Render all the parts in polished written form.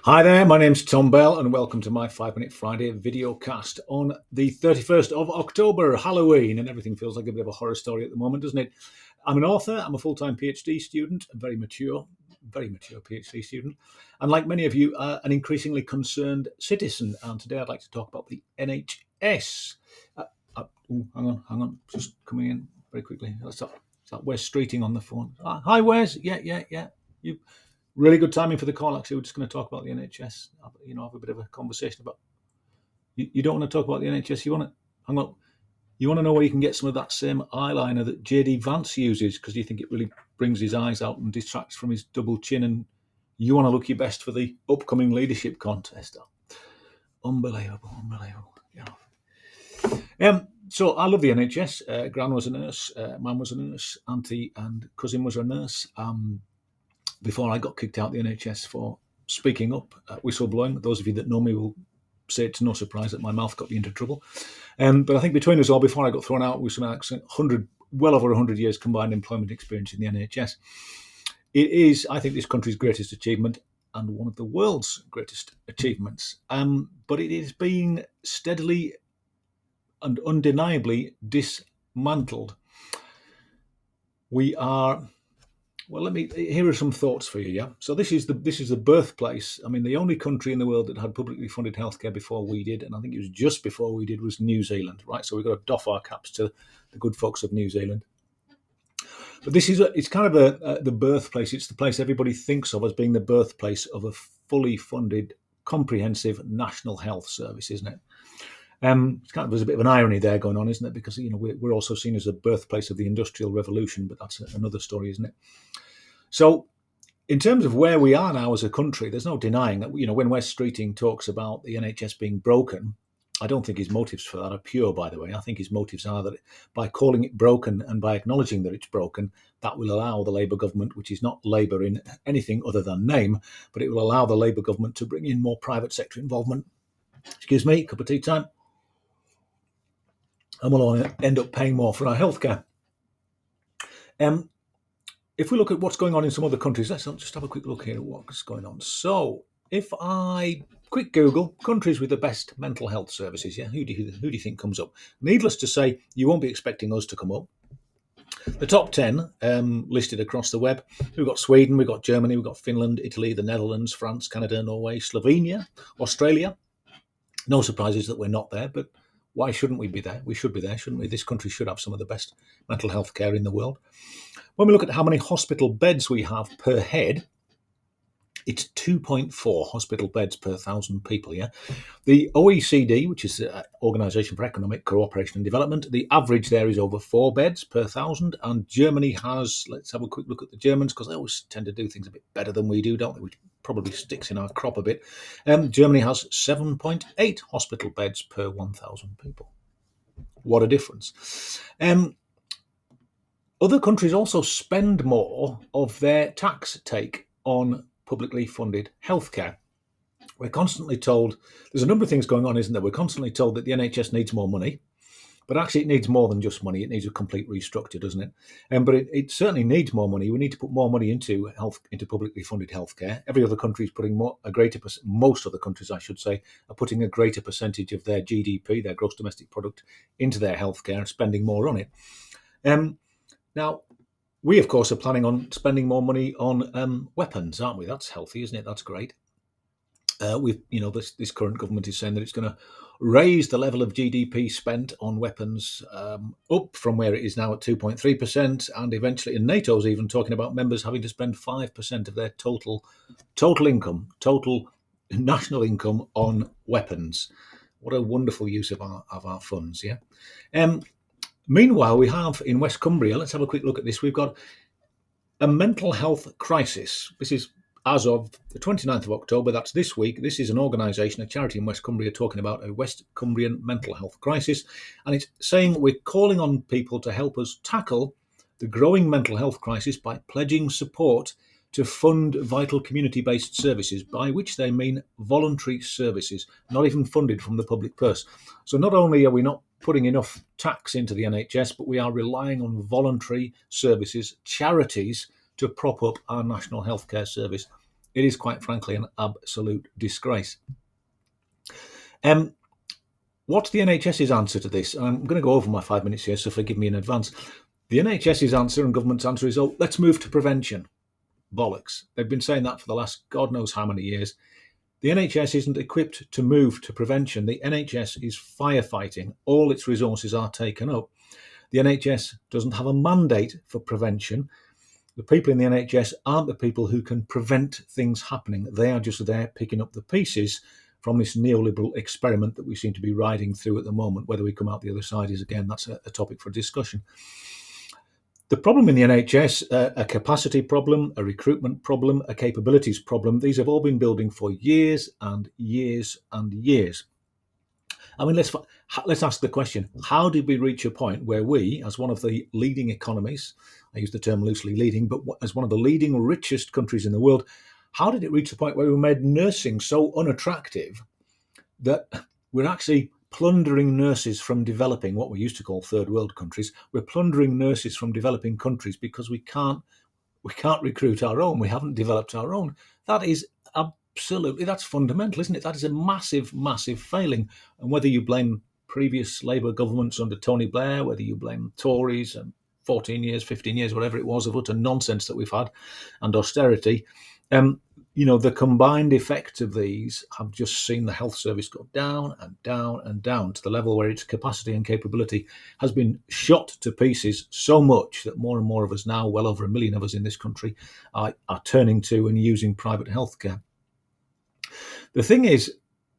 Hi there, my name's Tom Bell, and welcome to my 5 Minute Friday video cast on the 31st of October, Halloween, and everything feels like a bit of a horror story at the moment, doesn't it? I'm an author, I'm a full-time PhD student, a very mature PhD student, and like many of you, an increasingly concerned citizen. And today I'd like to talk about the NHS. Hang on, just coming in very quickly. That's that Wes Streeting on the phone. Hi, Wes. Yeah. You Really good timing for the call. Actually, we're just going to talk about the NHS. Have a bit of a conversation about. You don't want to talk about the NHS. You want to hang on. You want to know where you can get some of that same eyeliner that JD Vance uses because you think it really brings his eyes out and distracts from his double chin, and you want to look your best for the upcoming leadership contest. Unbelievable. Yeah. So I love the NHS. Gran was a nurse, Mum was a nurse, auntie and cousin was a nurse. Before I got kicked out of the NHS for speaking up, whistleblowing. Those of you that know me will say it's no surprise that my mouth got me into trouble. But I think between us all, before I got thrown out with some well over 100 years combined employment experience in the NHS, it is, I think, this country's greatest achievement and one of the world's greatest achievements. But it is being steadily and undeniably dismantled. Here are some thoughts for you. Yeah. So this is the birthplace. I mean, the only country in the world that had publicly funded healthcare before we did, and I think it was just before we did, was New Zealand. Right. So we've got to doff our caps to the good folks of New Zealand. But it's kind of the birthplace. It's the place everybody thinks of as being the birthplace of a fully funded, comprehensive national health service, isn't it? There's a bit of an irony there going on, isn't it? Because we're also seen as the birthplace of the Industrial Revolution, but that's another story, isn't it? So, in terms of where we are now as a country, there's no denying that. When Wes Streeting talks about the NHS being broken, I don't think his motives for that are pure. By the way, I think his motives are that by calling it broken and by acknowledging that it's broken, that will allow the Labour government, which is not Labour in anything other than name, but it will allow the Labour government to bring in more private sector involvement. Excuse me, cup of tea time. And we'll end up paying more for our healthcare. If we look at what's going on in some other countries, let's just have a quick look here at what's going on. So, if I quick Google countries with the best mental health services, who do you think comes up? Needless to say, you won't be expecting us to come up. The top 10 listed across the web. We've got Sweden, we've got Germany, we've got Finland, Italy, the Netherlands, France, Canada, Norway, Slovenia, Australia. No surprises that we're not there, but why shouldn't we be there? We should be there, shouldn't we? This country should have some of the best mental health care in the world. When we look at how many hospital beds we have per head, it's 2.4 hospital beds per 1,000 people, yeah? The OECD, which is the Organisation for Economic Cooperation and Development, the average there is over 4 beds per 1,000, and Germany has, let's have a quick look at the Germans, because they always tend to do things a bit better than we do, don't they? Which probably sticks in our crop a bit. Germany has 7.8 hospital beds per 1,000 people. What a difference. Other countries also spend more of their tax take on publicly funded healthcare. We're constantly told, there's a number of things going on, isn't there? We're constantly told that the NHS needs more money, but actually it needs more than just money. It needs a complete restructure, doesn't it? But it certainly needs more money. We need to put more money into publicly funded healthcare. Every other country is putting most other countries, I should say, are putting a greater percentage of their GDP, their gross domestic product, into their healthcare and spending more on it. Now, we, of course, are planning on spending more money on weapons, aren't we? That's healthy, isn't it? That's great. This current government is saying that it's going to raise the level of GDP spent on weapons up from where it is now at 2.3%, and eventually, and NATO's even talking about members having to spend 5% of their total national income on weapons. What a wonderful use of our funds, yeah. Meanwhile, we have in West Cumbria, let's have a quick look at this. We've got a mental health crisis. This is as of the 29th of October, that's this week. This is an organisation, a charity in West Cumbria, talking about a West Cumbrian mental health crisis. And it's saying we're calling on people to help us tackle the growing mental health crisis by pledging support to fund vital community-based services, by which they mean voluntary services, not even funded from the public purse. So not only are we not putting enough tax into the NHS, but we are relying on voluntary services, charities, to prop up our national healthcare service. It is quite frankly an absolute disgrace. What's the NHS's answer to this? I'm going to go over my 5 minutes here, so forgive me in advance. The NHS's answer and government's answer is, oh, let's move to prevention. Bollocks. They've been saying that for the last God knows how many years. The NHS isn't equipped to move to prevention. The NHS is firefighting. All its resources are taken up. The NHS doesn't have a mandate for prevention. The people in the NHS aren't the people who can prevent things happening. They are just there picking up the pieces from this neoliberal experiment that we seem to be riding through at the moment. Whether we come out the other side is, again, that's a topic for discussion. The problem in the NHS, a capacity problem, a recruitment problem, a capabilities problem, these have all been building for years and years and years. I mean, let's ask the question, how did we reach a point where we, as one of the leading economies, I use the term loosely leading, but as one of the leading richest countries in the world, how did it reach the point where we made nursing so unattractive that we're actually plundering nurses from developing, what we used to call third world countries? We're plundering nurses from developing countries because we can't recruit our own. We haven't developed our own. That is absolutely, that's fundamental, isn't it? That is a massive, massive failing. And whether you blame previous Labour governments under Tony Blair, whether you blame Tories and 14 years, 15 years, whatever it was, of utter nonsense that we've had, and austerity, the combined effect of these have just seen the health service go down and down and down to the level where its capacity and capability has been shot to pieces so much that more and more of us now, well over 1 million of us in this country, are turning to and using private healthcare. The thing is,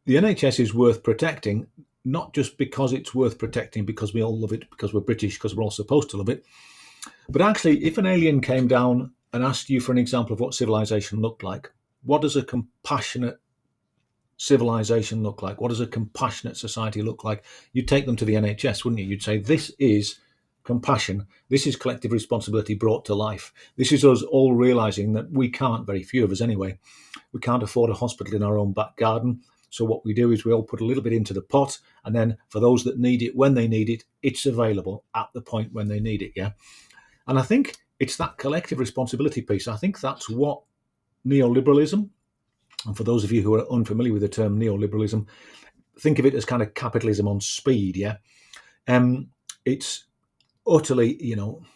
the NHS is worth protecting, not just because it's worth protecting because we all love it, because we're British, because we're all supposed to love it, but actually, if an alien came down and asked you for an example of what civilization looked like, what does a compassionate civilization look like? What does a compassionate society look like? You'd take them to the NHS, wouldn't you? You'd say, this is compassion. This is collective responsibility brought to life. This is us all realizing that we can't, very few of us anyway, we can't afford a hospital in our own back garden. So what we do is we all put a little bit into the pot, and then for those that need it, when they need it, it's available at the point when they need it, yeah? And I think it's that collective responsibility piece. I think that's what neoliberalism, and for those of you who are unfamiliar with the term neoliberalism, think of it as kind of capitalism on speed, yeah? It's utterly,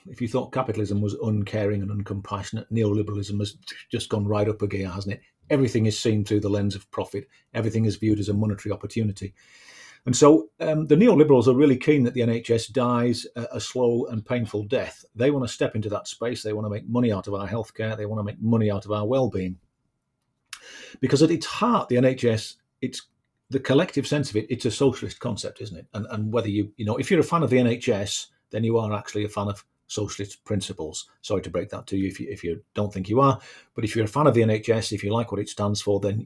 if you thought capitalism was uncaring and uncompassionate, neoliberalism has just gone right up a gear, hasn't it? Everything is seen through the lens of profit. Everything is viewed as a monetary opportunity. And so the neoliberals are really keen that the NHS dies a slow and painful death. They want to step into that space. They want to make money out of our healthcare. They want to make money out of our well-being. Because at its heart, the NHS, it's the collective sense of it, it's a socialist concept, isn't it? And whether if you're a fan of the NHS, then you are actually a fan of socialist principles. Sorry to break that to you if you don't think you are. But if you're a fan of the NHS, if you like what it stands for, then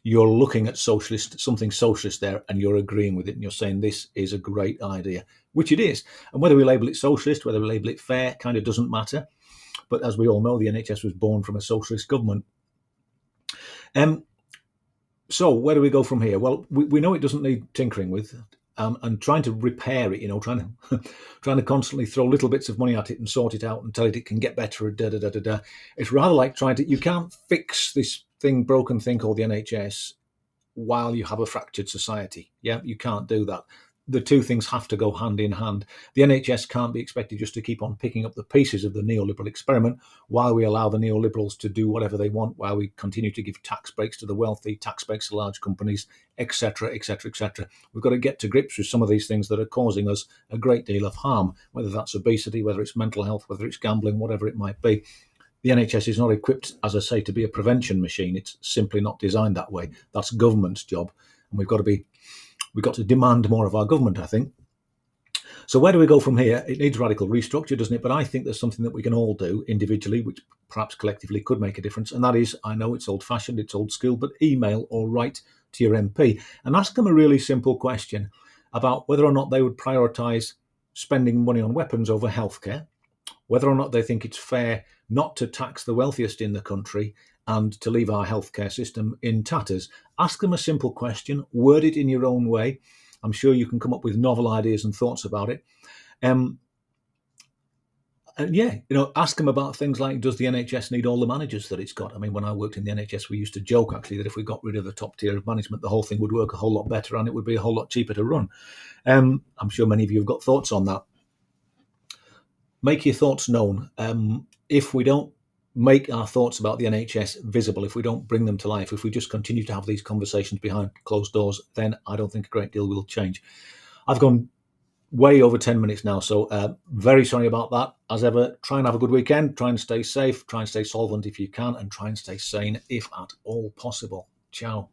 you're looking at something socialist there, and you're agreeing with it, and you're saying this is a great idea, which it is. And whether we label it socialist, whether we label it fair, kind of doesn't matter. But as we all know, the NHS was born from a socialist government. So where do we go from here? Well, we know it doesn't need tinkering with, and trying to repair it, trying to constantly throw little bits of money at it and sort it out and tell it can get better. It's rather like you can't fix this broken thing called the NHS while you have a fractured society. Yeah, you can't do that. The two things have to go hand in hand. The NHS can't be expected just to keep on picking up the pieces of the neoliberal experiment while we allow the neoliberals to do whatever they want, while we continue to give tax breaks to the wealthy, tax breaks to large companies, etc., etc., etc. We've got to get to grips with some of these things that are causing us a great deal of harm, whether that's obesity, whether it's mental health, whether it's gambling, whatever it might be. The NHS is not equipped, as I say, to be a prevention machine. It's simply not designed that way. That's government's job, and we've got to demand more of our government, I think. So where do we go from here? It needs radical restructure, doesn't it? But I think there's something that we can all do individually, which perhaps collectively could make a difference. And that is, I know it's old-fashioned, it's old school, but email or write to your MP and ask them a really simple question about whether or not they would prioritise spending money on weapons over healthcare, whether or not they think it's fair not to tax the wealthiest in the country and to leave our healthcare system in tatters. Ask them a simple question, word it in your own way. I'm sure you can come up with novel ideas and thoughts about it. And yeah, ask them about things like, does the NHS need all the managers that it's got? I mean, when I worked in the NHS, we used to joke actually that if we got rid of the top tier of management, the whole thing would work a whole lot better and it would be a whole lot cheaper to run. I'm sure many of you have got thoughts on that. Make your thoughts known. If we don't make our thoughts about the NHS visible, if we don't bring them to life, if we just continue to have these conversations behind closed doors, then I don't think a great deal will change. I've gone way over 10 minutes now, so very sorry about that. As ever, try and have a good weekend, try and stay safe, try and stay solvent if you can, and try and stay sane if at all possible. Ciao.